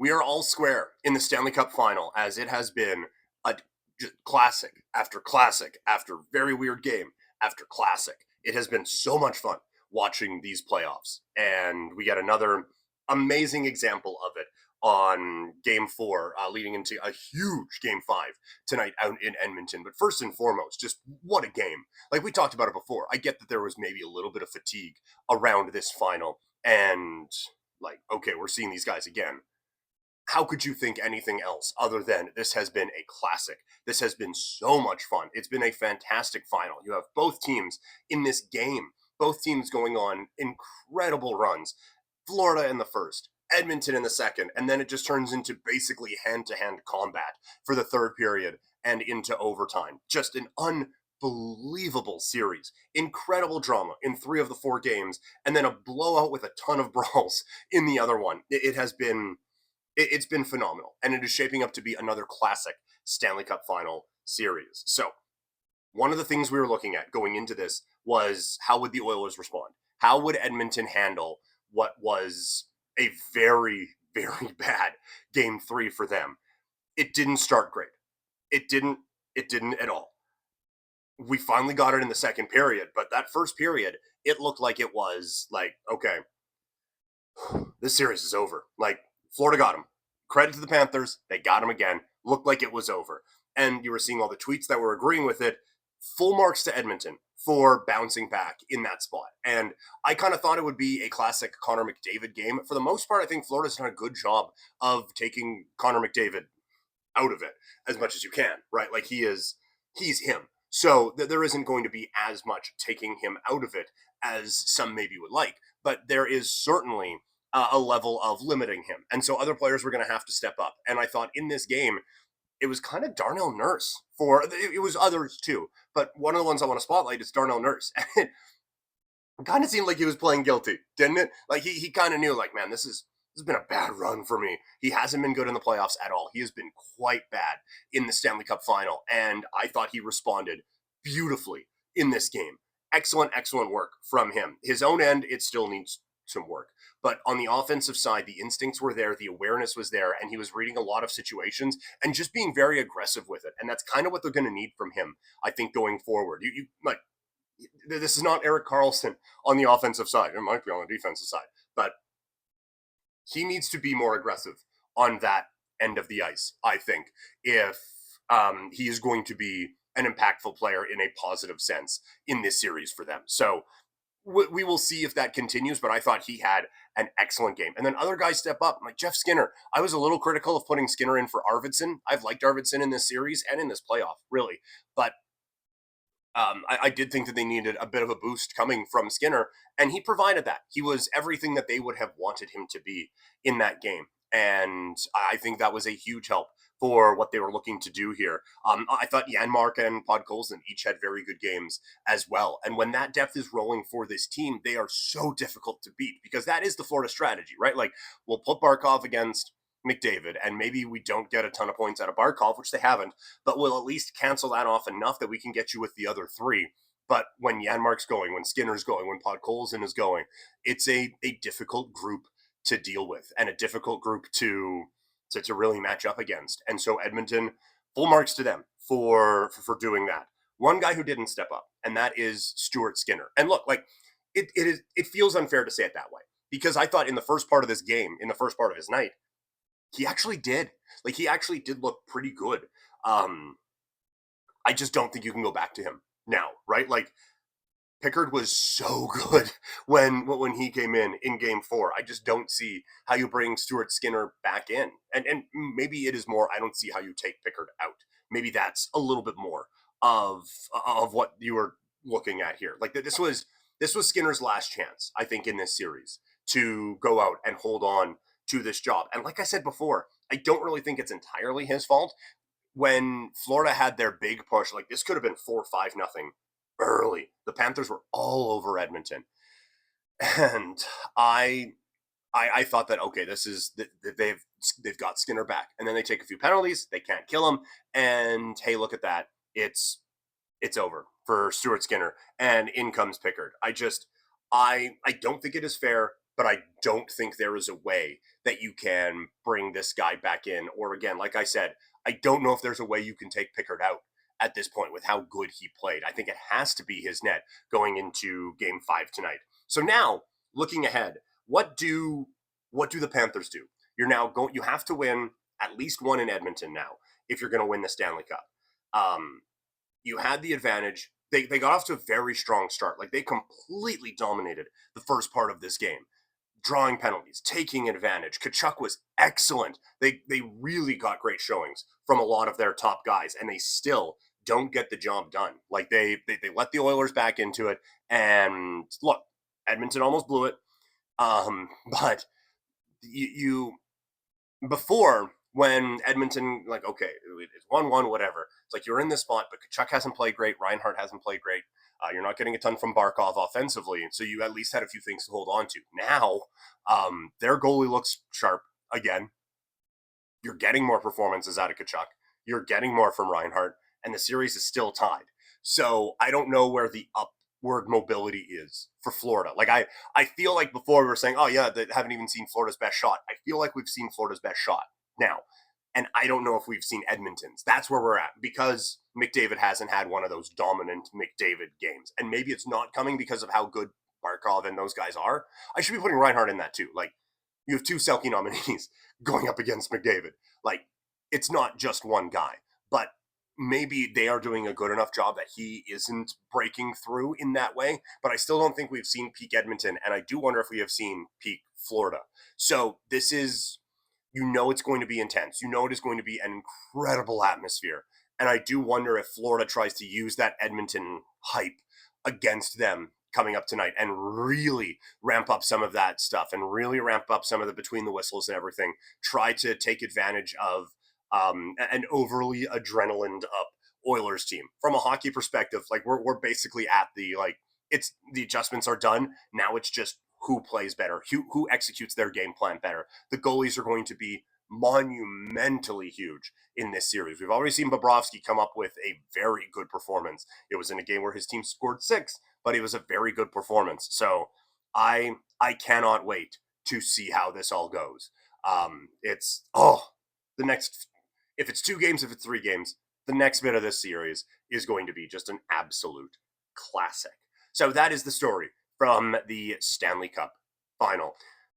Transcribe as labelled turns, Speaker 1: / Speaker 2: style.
Speaker 1: We are all square in the Stanley Cup final, as it has been a classic after classic after very weird game after classic. It has been so much fun watching these playoffs, and we get another amazing example of it on game four, leading into a huge game five tonight out in Edmonton. But first and foremost, just what a game. Like we talked about it before, I get that there was maybe a little bit of fatigue around this final, and like, okay, we're seeing these guys again. How could you think anything else other than this has been a classic? This has been so much fun. It's been a fantastic final. You have both teams in this game, both teams going on incredible runs. Florida in the first, Edmonton in the second, and then it just turns into basically hand-to-hand combat for the third period and into overtime. Just an unbelievable series. Incredible drama in three of the four games, and then a blowout with a ton of brawls in the other one. It has been it's been phenomenal, and it is shaping up to be another classic Stanley Cup final series. So, one of the things we were looking at going into this was how would the Oilers respond? How would Edmonton handle what was a very, very bad game three for them? It didn't start great. It didn't. It didn't at all. We finally got it in the second period, but that first period, it looked like it was like, okay, this series is over. Like, Florida got him. Credit to the Panthers. They got him again. Looked like it was over. And you were seeing all the tweets that were agreeing with it. Full marks to Edmonton for bouncing back in that spot. And I kind of thought it would be a classic Connor McDavid game. For the most part, I think Florida's done a good job of taking Connor McDavid out of it as much as you can, right? Like he's him. So there isn't going to be as much taking him out of it as some maybe would like. But there is certainly a level of limiting him. And so other players were going to have to step up. And I thought in this game, it was kind of Darnell Nurse it was others too. But one of the ones I want to spotlight is Darnell Nurse. And it kind of seemed like he was playing guilty, didn't it? Like he kind of knew, like, man, this has been a bad run for me. He hasn't been good in the playoffs at all. He has been quite bad in the Stanley Cup final. And I thought he responded beautifully in this game. Excellent, excellent work from him. His own end, it still needs some work. But on the offensive side, the instincts were there, the awareness was there, and he was reading a lot of situations and just being very aggressive with it. And that's kind of what they're going to need from him, I think, going forward. You like this is not Erik Karlsson on the offensive side. It might be on the defensive side, but he needs to be more aggressive on that end of the ice, I think, if he is going to be an impactful player in a positive sense in this series for them. So we will see if that continues, but I thought he had an excellent game. And then other guys step up, like Jeff Skinner. I was a little critical of putting Skinner in for Arvidsson. I've liked Arvidsson in this series and in this playoff, really. But I did think that they needed a bit of a boost coming from Skinner, and he provided that. He was everything that they would have wanted him to be in that game. And I think that was a huge help for what they were looking to do here. I thought Janmark and Podkolzin each had very good games as well. And when that depth is rolling for this team, they are so difficult to beat because that is the Florida strategy, right? Like, we'll put Barkov against McDavid, and maybe we don't get a ton of points out of Barkov, which they haven't, but we'll at least cancel that off enough that we can get you with the other three. But when Janmark's going, when Skinner's going, when Podkolzin is going, it's a difficult group to deal with and a difficult group to really match up against. And so Edmonton, full marks to them for doing that. One guy who didn't step up, and that is Stuart Skinner. And look, like it feels unfair to say it that way because I thought in the first part of this game, in the first part of his night, he actually did. Like, he actually did look pretty good. I just don't think you can go back to him now, right? Like, Pickard was so good when he came in game four. I just don't see how you bring Stuart Skinner back in. And maybe it is more, I don't see how you take Pickard out. Maybe that's a little bit more of what you were looking at here. Like, this was Skinner's last chance, I think, in this series to go out and hold on to this job. And like I said before, I don't really think it's entirely his fault. When Florida had their big push, like this could have been 4-5 nothing early. The Panthers were all over Edmonton. And I thought that, okay, this is they've got Skinner back. And then they take a few penalties, they can't kill him, and hey, look at that. It's over for Stuart Skinner, and in comes Pickard. I don't think it is fair, but I don't think there is a way that you can bring this guy back in. Or again, like I said, I don't know if there's a way you can take Pickard out at this point with how good he played. I think it has to be his net going into game 5 tonight. So now, looking ahead, what do the Panthers do? You have to win at least one in Edmonton now if you're going to win the Stanley Cup. You had the advantage. They got off to a very strong start. Like, they completely dominated the first part of this game, drawing penalties, taking advantage. Tkachuk was excellent. They really got great showings from a lot of their top guys, and they still don't get the job done. Like, they let the Oilers back into it, and look, Edmonton almost blew it. But you before, when Edmonton, like, okay, it's 1-1, whatever. It's like, you're in this spot, but Kachuk hasn't played great. Reinhart hasn't played great. You're not getting a ton from Barkov offensively, so you at least had a few things to hold on to. Now, their goalie looks sharp again. You're getting more performances out of Kachuk. You're getting more from Reinhart, and the series is still tied. So I don't know where the upward mobility is for Florida. Like, I feel like before we were saying, oh yeah, they haven't even seen Florida's best shot. I feel like we've seen Florida's best shot now. And I don't know if we've seen Edmonton's. That's where we're at, because McDavid hasn't had one of those dominant McDavid games. And maybe it's not coming because of how good Barkov and those guys are. I should be putting Reinhart in that too. Like, you have two Selke nominees going up against McDavid. Like, it's not just one guy, but maybe they are doing a good enough job that he isn't breaking through in that way. But I still don't think we've seen peak Edmonton, and I do wonder if we have seen peak Florida. So this is, it's going to be intense. It is going to be an incredible atmosphere. And I do wonder if Florida tries to use that Edmonton hype against them coming up tonight and really ramp up some of that stuff and really ramp up some of the between the whistles and everything. Try to take advantage of an overly adrenaline up Oilers team. From a hockey perspective, like, we're basically at the, like, it's the adjustments are done. Now it's just who plays better, who executes their game plan better. The goalies are going to be monumentally huge in this series. We've already seen Bobrovsky come up with a very good performance. It was in a game where his team scored 6, but it was a very good performance. So I cannot wait to see how this all goes. It's the next, if it's 2 games, if it's 3 games, the next bit of this series is going to be just an absolute classic. So that is the story from the Stanley Cup final.